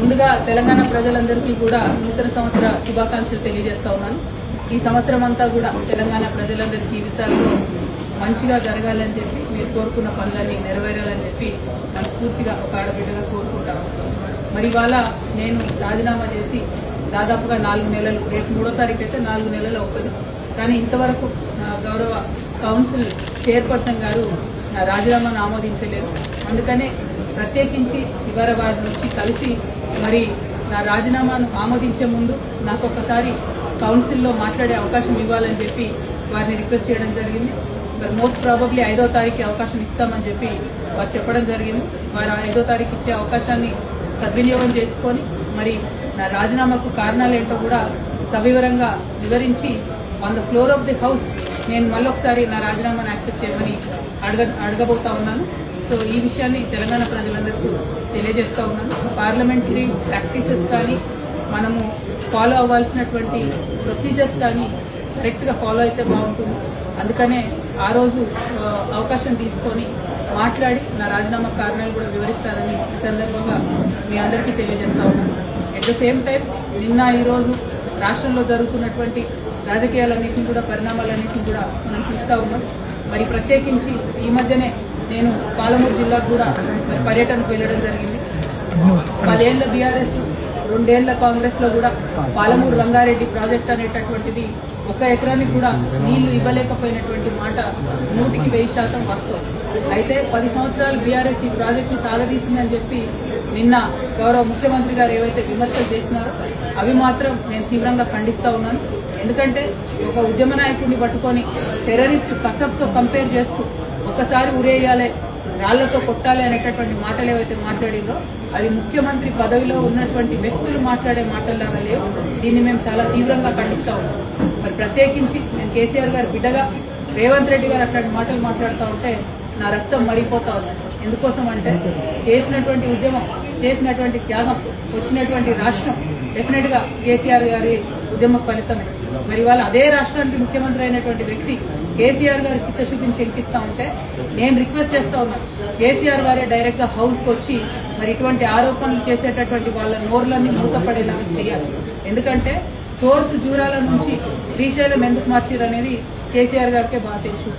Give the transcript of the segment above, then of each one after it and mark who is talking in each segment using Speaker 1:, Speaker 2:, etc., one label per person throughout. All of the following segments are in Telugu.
Speaker 1: ముందుగా తెలంగాణ ప్రజలందరికీ కూడా నూతన సంవత్సర శుభాకాంక్షలు తెలియజేస్తా ఉన్నాను. ఈ సంవత్సరం అంతా కూడా తెలంగాణ ప్రజలందరి జీవితాల్లో మంచిగా జరగాలని చెప్పి మీరు కోరుకున్న పనులన్నీ నెరవేరాలని చెప్పి మనస్ఫూర్తిగా ఒక ఆడబిడ్డగా కోరుకుంటాను. మరి ఇవాళ నేను రాజీనామా చేసి దాదాపుగా 4 నెలలు, రేపు 3వ తారీఖు అయితే 4 నెలలు అవుతుంది. కానీ ఇంతవరకు గౌరవ కౌన్సిల్ చైర్పర్సన్ గారు నా రాజీనామాను ఆమోదించలేదు. అందుకనే ప్రత్యేకించి ఇవాళ వారి నుంచి కలిసి మరి నా రాజీనామాను ఆమోదించే ముందు నాకు ఒక్కసారి కౌన్సిల్లో మాట్లాడే అవకాశం ఇవ్వాలని చెప్పి వారిని రిక్వెస్ట్ చేయడం జరిగింది. మరి మోస్ట్ ప్రాబబ్లీ 5వ తారీఖు అవకాశం ఇస్తామని చెప్పి వారు చెప్పడం జరిగింది. వారు 5వ తారీఖు ఇచ్చే అవకాశాన్ని సద్వినియోగం చేసుకొని మరి నా రాజీనామాకు కారణాలు ఏంటో కూడా సవివరంగా వివరించి on the floor of the house నేను మళ్ళొకసారి నా రాజీనామాను యాక్సెప్ట్ చేయమని అడగబోతా ఉన్నాను. సో ఈ విషయాన్ని తెలంగాణ ప్రజలందరికీ తెలియజేస్తా ఉన్నాను. పార్లమెంటరీ ప్రాక్టీసెస్ కానీ మనము ఫాలో అవ్వాల్సినటువంటి ప్రొసీజర్స్ కానీ కరెక్ట్గా ఫాలో అయితే బాగుంటుంది. అందుకనే ఆ రోజు అవకాశం తీసుకొని మాట్లాడి నా రాజీనామా కారణాలు కూడా వివరిస్తారని ఈ సందర్భంగా మీ అందరికీ తెలియజేస్తా ఉన్నాను. ఎట్ ద సేమ్ టైం నిన్న ఈరోజు రాష్ట్రంలో జరుగుతున్నటువంటి రాజకీయాలన్నింటినీ కూడా, పరిణామాలన్నింటినీ కూడా మనం చూస్తూ ఉన్నాం. మరి ప్రత్యేకించి ఈ మధ్యనే నేను పాలమూరు జిల్లాకు కూడా పర్యటనకు వెళ్లడం జరిగింది. 10 ఏళ్ల బీఆర్ఎస్, 2 ఏళ్ల కాంగ్రెస్ లో కూడా పాలమూరు రంగారెడ్డి ప్రాజెక్ట్ అనేటటువంటిది 1 ఎకరానికి కూడా నీళ్లు ఇవ్వలేకపోయినటువంటి మాట 100% వాస్తవం. అయితే 10 సంవత్సరాలు బీఆర్ఎస్ ఈ ప్రాజెక్టు సాగదీసిందని చెప్పి నిన్న గౌరవ ముఖ్యమంత్రి గారు ఏవైతే విమర్శలు చేసినారో అవి మాత్రం నేను తీవ్రంగా ఖండిస్తా ఉన్నాను. ఎందుకంటే ఒక ఉద్యమ నాయకుడిని పట్టుకొని టెర్రరిస్ట్ కసబ్తో కంపేర్ చేస్తూ ఒకసారి ఉరేయాలి, రాళ్లతో కొట్టాలి అనేటటువంటి మాటలు ఏవైతే మాట్లాడిందో అది ముఖ్యమంత్రి పదవిలో ఉన్నటువంటి వ్యక్తులు మాట్లాడే మాటల్లాగా లేవు. దీన్ని మేము చాలా తీవ్రంగా ఖండిస్తా ఉన్నాం. మరి ప్రత్యేకించి నేను కేసీఆర్ గారు బిడ్డగా రేవంత్ రెడ్డి గారు అట్లాంటి మాటలు మాట్లాడుతూ ఉంటే నా రక్తం మరిగిపోతా ఉంది. ఎందుకోసం అంటే చేసినటువంటి ఉద్యమం, చేసినటువంటి త్యాగం, వచ్చినటువంటి రాష్ట్రం డెఫినెట్ గా కేసీఆర్ గారి ఉద్యమ ఫలితమే. మరి వాళ్ళ అదే రాష్ట్రానికి ముఖ్యమంత్రి అయినటువంటి వ్యక్తి కేసీఆర్ గారి చిత్తశుద్ధిని శంకిస్తా ఉంటే నేను రిక్వెస్ట్ చేస్తా ఉన్నాను, కేసీఆర్ గారే డైరెక్ట్ గా హౌస్ కు వచ్చి మరి ఇటువంటి ఆరోపణలు చేసేటటువంటి వాళ్ళ నోర్లన్నీ మూతపడేలాగా చేయాలి. ఎందుకంటే సోర్స్ జూరాల నుంచి శ్రీశైలం ఎందుకు మార్చారు అనేది కేసీఆర్ గారికే బాగా తెలుసు.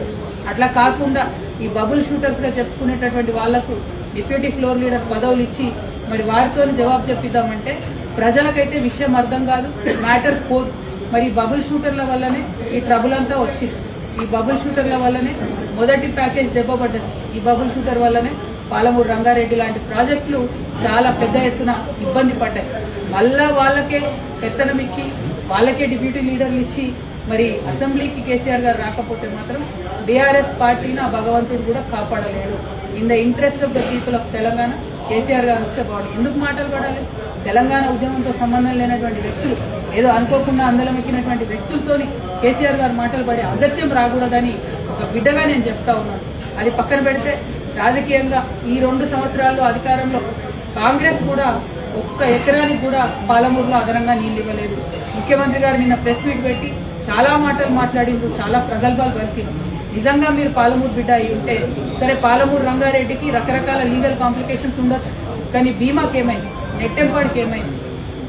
Speaker 1: అట్లా కాకుండా ఈ బబుల్ షూటర్స్ గా చెప్పుకునేటటువంటి వాళ్లకు డిప్యూటీ ఫ్లోర్ లీడర్ పదవులు ఇచ్చి మరి వారితో జవాబు చెప్పిద్దామంటే ప్రజలకైతే విషయం అర్థం కాదు, మ్యాటర్ పోదు. మరి బబుల్ షూటర్ల వల్లనే ఈ ట్రబుల్ అంతా వచ్చింది. ఈ బబుల్ షూటర్ల వల్లనే మొదటి ప్యాకేజ్ దెబ్బపడ్డది. ఈ బబుల్ షూటర్ వల్లనే పాలమూరు రంగారెడ్డి లాంటి ప్రాజెక్టులు చాలా పెద్ద ఎత్తున ఇబ్బంది పడ్డాయి. మళ్ళా వాళ్ళకే పెత్తనం ఇచ్చి, వాళ్ళకే డిప్యూటీ లీడర్లు ఇచ్చి మరి అసెంబ్లీకి కేసీఆర్ గారు రాకపోతే మాత్రం బీఆర్ఎస్ పార్టీని ఆ భగవంతుడు కూడా కాపాడలేడు. In the interest of the people of Telangana KCR గారు వస్తే బాగుంది. ఎందుకు మాటలు పడాలి? తెలంగాణ ఉద్యమంతో సంబంధం లేనటువంటి వ్యక్తులు, ఏదో అనుకోకుండా అందలం ఎక్కినటువంటి వ్యక్తులతోని కేసీఆర్ గారు మాటలు పడే అగత్యం రాకూడదని ఒక బిడ్డగా నేను చెప్తా ఉన్నాను. అది పక్కన పెడితే రాజకీయంగా ఈ 2 సంవత్సరాల్లో అధికారంలో కాంగ్రెస్ కూడా 1 ఎకరానికి కూడా పాలమూరులో అదనంగా నీళ్లు ఇవ్వలేదు. ముఖ్యమంత్రి గారు నిన్న ప్రెస్ మీట్ పెట్టి చాలా మాటలు మాట్లాడిండ్రు, చాలా ప్రగల్భాలు పలికిండ్రు. నిజంగా మీరు పాలమూరు బిడ్డ అయి ఉంటే సరే, పాలమూరు రంగారెడ్డికి రకరకాల లీగల్ కాంప్లికేషన్స్ ఉండొచ్చు, కానీ బీమాకి ఏమైంది, నెట్టెంపాడికి ఏమైంది,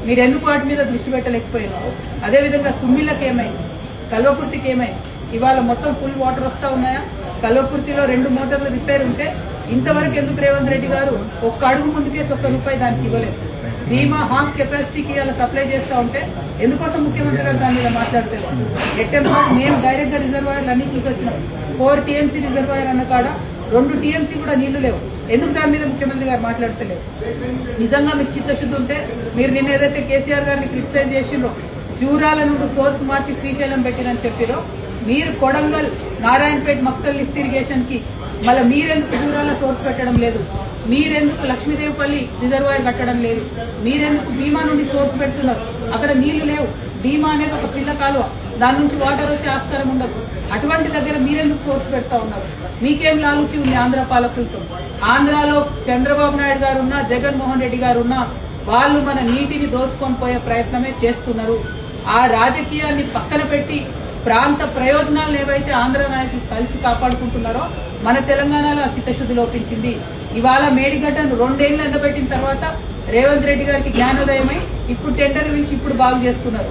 Speaker 1: మీరు ఎందుకు వాటి మీద దృష్టి పెట్టలేకపోయారు? అదేవిధంగా తుమ్మిళ్ళకి ఏమైంది, కల్వకుర్తికి ఏమైంది? ఇవాళ మొత్తం ఫుల్ వాటర్ వస్తా ఉన్నాయా? కల్వకుర్తిలో 2 మోటార్లు రిపేర్ ఉంటే ఇంతవరకు ఎందుకు రేవంత్ రెడ్డి గారు 1 అడుగు ముందుకేసి 1 రూపాయి దానికి ఇవ్వలేదు? బీమా హాఫ్ కెపాసిటీకి అలా సప్లై చేస్తా ఉంటే ఎందుకోసం ముఖ్యమంత్రి గారు దాని మీద మాట్లాడతారు? ఎట్టెంపాడు మేము డైరెక్ట్ గా రిజర్వాయర్లు అన్ని చూసి వచ్చినాం. 4 టీఎంసీ రిజర్వాయర్ అన్న కాడ 2 టీఎంసీ కూడా నీళ్లు లేవు. ఎందుకు దాని మీద ముఖ్యమంత్రి గారు మాట్లాడతలేరు? నిజంగా మీకు చిత్తశుద్ధి ఉంటే మీరు నిన్న ఏదైతే కేసీఆర్ గారిని క్రిటిసైజ్ చేసిండ్రో, జూరాల నుండి సోర్స్ మార్చి శ్రీశైలం పెట్టినని చెప్పిరో, మీరు కొడంగల్, నారాయణపేట, మక్తల్ లిఫ్ట్ ఇరిగేషన్ కి మళ్ళీ మీరెందుకు జూరాల సోర్స్ పెట్టడం లేదు? మీరెందుకు లక్ష్మీదేవిపల్లి రిజర్వాయర్ కట్టడం లేదు? మీరెందుకు భీమా నుండి సోర్స్ పెడుతున్నారు? అక్కడ నీళ్లు లేవు. భీమా అనేది ఒక పిల్ల కాలువ, దాని నుంచి వాటర్ వచ్చే ఆస్కారం ఉండదు. అటువంటి దగ్గర మీరెందుకు సోర్స్ పెడతా ఉన్నారు? మీకేం లాలుచి ఉంది ఆంధ్ర పాలకులతో? ఆంధ్రాలో చంద్రబాబు నాయుడు గారు ఉన్నా, జగన్మోహన్ రెడ్డి గారు ఉన్నా, వాళ్ళు మన నీటిని దోచుకొని పోయే ప్రయత్నమే చేస్తున్నారు. ఆ రాజకీయాన్ని పక్కన పెట్టి ప్రాంత ప్రయోజనాలను ఏవైతే ఆంధ్ర నాయకులు కలిసి కాపాడుకుంటున్నారో మన తెలంగాణలో ఆ చిత్తశుద్ధి లోపించింది. ఇవాళ మేడిగడ్డను 2 ఏళ్లు ఎండబెట్టిన తర్వాత రేవంత్ రెడ్డి గారికి జ్ఞానోదయమై ఇప్పుడు టెండర్ పిలిచి ఇప్పుడు బాగు చేస్తున్నారు.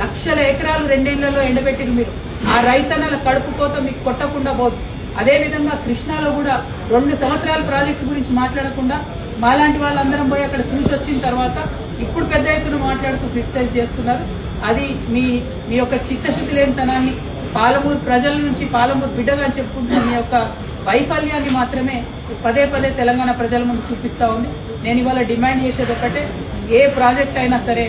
Speaker 1: లక్షల ఎకరాలు 2 ఏళ్లలో ఎండబెట్టిరు మీరు. ఆ రైతన్నల కడుపు కోత మీకు కొట్టకుండా పోదు. అదేవిధంగా కృష్ణాలో కూడా 2 సంవత్సరాల ప్రాజెక్టు గురించి మాట్లాడకుండా మాలాంటి వాళ్ళందరం పోయి అక్కడ చూసి వచ్చిన తర్వాత ఇప్పుడు పెద్ద ఎత్తున మాట్లాడుతూ క్రిటిసైజ్ చేస్తున్నారు. అది మీ యొక్క చిత్తశుద్ధి లేనితనాన్ని, పాలమూరు ప్రజల నుంచి పాలమూరు బిడ్డగా అని చెప్పుకుంటున్న మీ యొక్క వైఫల్యాన్ని మాత్రమే పదే పదే తెలంగాణ ప్రజల ముందు చూపిస్తా ఉంది. నేను ఇవాళ డిమాండ్ చేసేది ఒకటే, ఏ ప్రాజెక్ట్ అయినా సరే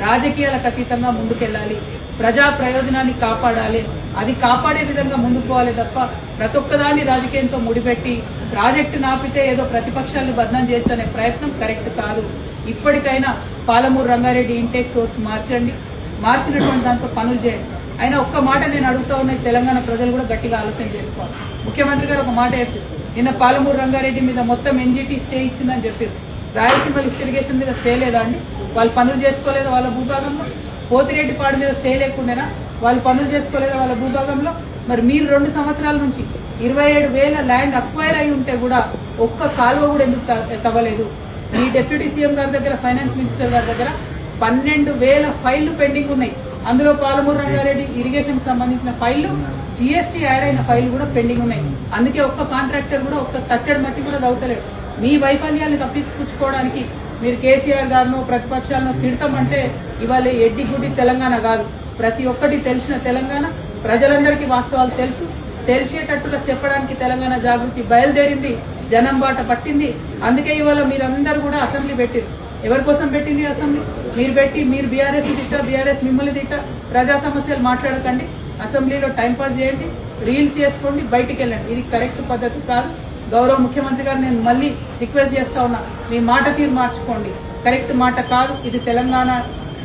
Speaker 1: రాజకీయాలకు అతీతంగా ముందుకెళ్లాలి, ప్రజా ప్రయోజనాన్ని కాపాడాలి, అది కాపాడే విధంగా ముందుకు పోవాలి తప్ప ప్రతి ఒక్కదాన్ని రాజకీయంతో ముడిపెట్టి ప్రాజెక్టు నాపితే ఏదో ప్రతిపక్షాలను బదనాం చేయొచ్చు అనే ప్రయత్నం కరెక్ట్ కాదు. ఇప్పటికైనా పాలమూరు రంగారెడ్డి ఇంటేక్ సోర్స్ మార్చండి, మార్చినటువంటి దాంతో పనులు చేయండి. అయినా ఒక్క మాట నేను అడుగుతా ఉన్న తెలంగాణ ప్రజలు కూడా గట్టిగా ఆలోచన చేసుకోవాలి. ముఖ్యమంత్రి గారు ఒక మాట చెప్పారు, నిన్న పాలమూరు రంగారెడ్డి మీద మొత్తం ఎన్జీటీ స్టే ఇచ్చిందని చెప్పారు. రాయలసీమ లిఫ్ట్ ఇరిగేషన్ మీద స్టే లేదా అండి? వాళ్ళు పనులు చేసుకోలేదా వాళ్ళ భూభాగంలో? పోతిరెడ్డిపాడు మీద స్టే లేకుండానా? వాళ్ళు పనులు చేసుకోలేదా వాళ్ళ భూభాగంలో? మరి మీరు 2 సంవత్సరాల నుంచి 27,000 ల్యాండ్ అక్వైర్ అయి ఉంటే కూడా ఒక్క కాలువ కూడా ఎందుకు తవ్వలేదు? మీ డిప్యూటీ సీఎం గారి దగ్గర, ఫైనాన్స్ మినిస్టర్ గారి దగ్గర 12,000 ఫైళ్లు పెండింగ్ ఉన్నాయి. అందులో పాలమూరు రంగారెడ్డి ఇరిగేషన్ సంబంధించిన ఫైళ్లు, జీఎస్టీ యాడ్ అయిన ఫైళ్లు కూడా పెండింగ్ ఉన్నాయి. అందుకే ఒక్క కాంట్రాక్టర్ కూడా ఒక్క తట్టెడు మట్టి కూడా దవ్వుతలేడు. మీ వైఫల్యాన్ని కప్పించుకోవడానికి మీరు కేసీఆర్ గారినో ప్రతిపక్షాలను తిడతామంటే ఇవాళ ఎడ్డి గుడ్డి తెలంగాణ కాదు, ప్రతి ఒక్కటి తెలిసిన తెలంగాణ. ప్రజలందరికీ వాస్తవాలు తెలుసు, తెలిసేటట్టుగా చెప్పడానికి తెలంగాణ జాగృతి బయలుదేరింది, జనం బాట పట్టింది. అందుకే ఇవాళ మీరందరూ కూడా అసెంబ్లీ పెట్టారు. ఎవరి కోసం పెట్టింది అసెంబ్లీ? మీరు పెట్టి మీరు బీఆర్ఎస్ తిట్టా, బీఆర్ఎస్ మిమ్మల్ని తిట్టా, ప్రజా సమస్యలు మాట్లాడకండి, అసెంబ్లీలో టైంపాస్ చేయండి, రీల్స్ చేసుకోండి, బయటికి వెళ్ళండి. ఇది కరెక్ట్ పద్ధతి కాదు. గౌరవ ముఖ్యమంత్రి గారు నేను మళ్ళీ రిక్వెస్ట్ చేస్తా ఉన్నా, మీ మాట తీరు మార్చుకోండి. కరెక్ట్ మాట కాదు ఇది. తెలంగాణ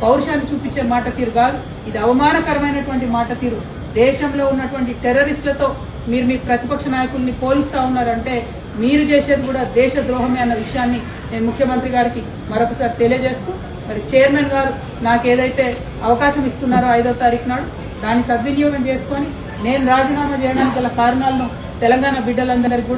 Speaker 1: పౌరుషాన్ని చూపించే మాట తీరు కాదు, ఇది అవమానకరమైనటువంటి మాట తీరు. దేశంలో ఉన్నటువంటి టెర్రరిస్టులతో మీరు మీ ప్రతిపక్ష నాయకుల్ని పోలిస్తా ఉన్నారంటే మీరు చేసేది కూడా దేశ ద్రోహమే అన్న విషయాన్ని నేను ముఖ్యమంత్రి గారికి మరొకసారి తెలియజేస్తూ, మరి చైర్మన్ గారు నాకు ఏదైతే అవకాశం ఇస్తున్నారో 5వ తారీఖు నాడు దాన్ని సద్వినియోగం చేసుకొని నేను రాజీనామా చేయడానికి గల కారణాలను తెలంగాణ బిడ్డలందరికీ